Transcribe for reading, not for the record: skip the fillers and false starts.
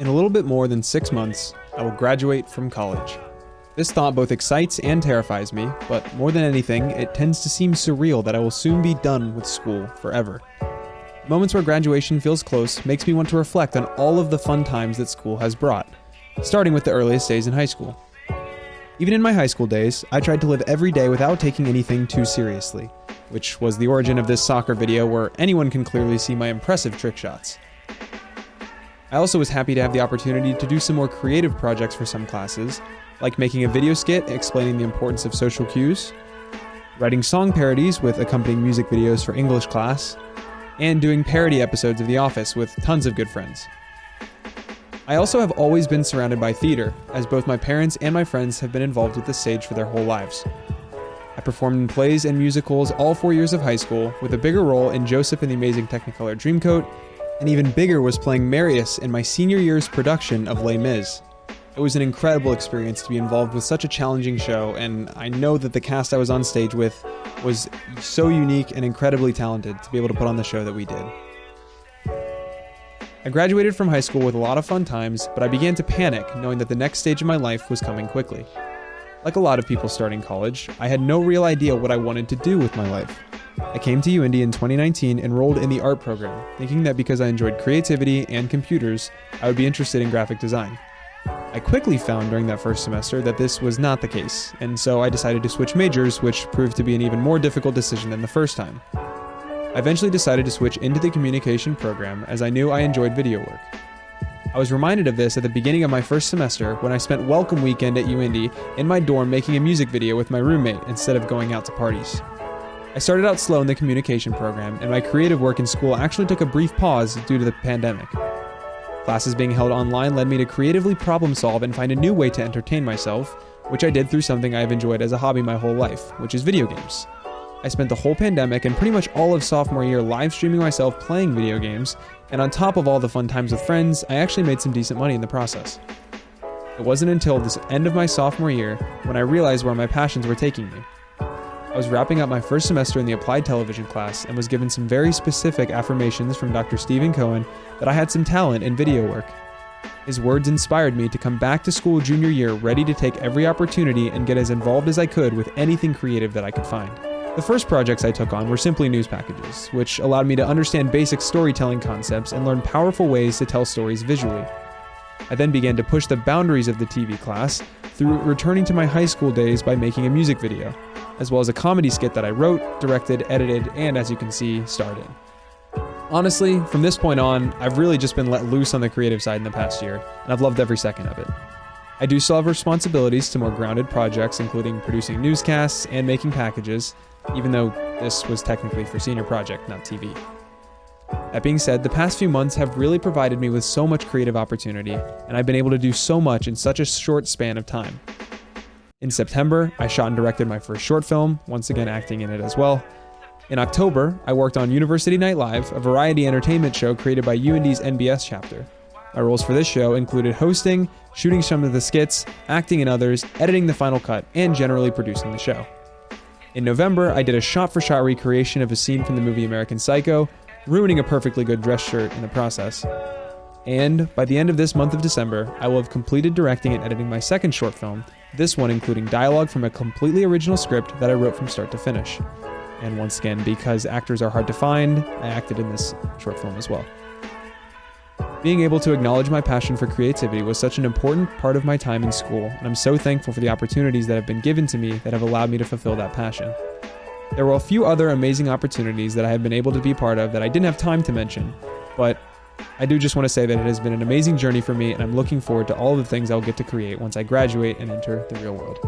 In a little bit more than 6 months, I will graduate from college. This thought both excites and terrifies me, but more than anything, it tends to seem surreal that I will soon be done with school forever. Moments where graduation feels close makes me want to reflect on all of the fun times that school has brought, starting with the earliest days in high school. Even in my high school days, I tried to live every day without taking anything too seriously, which was the origin of this soccer video where anyone can clearly see my impressive trick shots. I also was happy to have the opportunity to do some more creative projects for some classes, like making a video skit explaining the importance of social cues, writing song parodies with accompanying music videos for English class, and doing parody episodes of The Office with tons of good friends. I also have always been surrounded by theater, as both my parents and my friends have been involved with the stage for their whole lives. I performed in plays and musicals all 4 years of high school, with a bigger role in Joseph and the Amazing Technicolor Dreamcoat, and even bigger was playing Marius in my senior year's production of Les Mis. It was an incredible experience to be involved with such a challenging show, and I know that the cast I was on stage with was so unique and incredibly talented to be able to put on the show that we did. I graduated from high school with a lot of fun times, but I began to panic knowing that the next stage of my life was coming quickly. Like a lot of people starting college, I had no real idea what I wanted to do with my life. I came to UIndy in 2019, enrolled in the art program, thinking that because I enjoyed creativity and computers, I would be interested in graphic design. I quickly found during that first semester that this was not the case, and so I decided to switch majors, which proved to be an even more difficult decision than the first time. I eventually decided to switch into the communication program as I knew I enjoyed video work. I was reminded of this at the beginning of my first semester when I spent welcome weekend at UIndy in my dorm making a music video with my roommate instead of going out to parties. I started out slow in the communication program, and my creative work in school actually took a brief pause due to the pandemic. Classes being held online led me to creatively problem solve and find a new way to entertain myself, which I did through something I've enjoyed as a hobby my whole life, which is video games. I spent the whole pandemic and pretty much all of sophomore year live streaming myself playing video games, and on top of all the fun times with friends, I actually made some decent money in the process. It wasn't until this end of my sophomore year when I realized where my passions were taking me. I was wrapping up my first semester in the applied television class and was given some very specific affirmations from Dr. Stephen Cohen that I had some talent in video work. His words inspired me to come back to school junior year ready to take every opportunity and get as involved as I could with anything creative that I could find. The first projects I took on were simply news packages, which allowed me to understand basic storytelling concepts and learn powerful ways to tell stories visually. I then began to push the boundaries of the TV class through returning to my high school days by making a music video, as well as a comedy skit that I wrote, directed, edited, and as you can see, starred in. Honestly, from this point on, I've really just been let loose on the creative side in the past year, and I've loved every second of it. I do still have responsibilities to more grounded projects, including producing newscasts and making packages, even though this was technically for senior project, not TV. That being said, the past few months have really provided me with so much creative opportunity, and I've been able to do so much in such a short span of time. In September, I shot and directed my first short film, once again acting in it as well. In October, I worked on University Night Live, a variety entertainment show created by UIndy's NBS chapter. My roles for this show included hosting, shooting some of the skits, acting in others, editing the final cut, and generally producing the show. In November, I did a shot-for-shot recreation of a scene from the movie American Psycho, ruining a perfectly good dress shirt in the process. And by the end of this month of December, I will have completed directing and editing my second short film, this one including dialogue from a completely original script that I wrote from start to finish. And once again, because actors are hard to find, I acted in this short film as well. Being able to acknowledge my passion for creativity was such an important part of my time in school, and I'm so thankful for the opportunities that have been given to me that have allowed me to fulfill that passion. There were a few other amazing opportunities that I have been able to be part of that I didn't have time to mention, but I do just want to say that it has been an amazing journey for me, and I'm looking forward to all of the things I'll get to create once I graduate and enter the real world.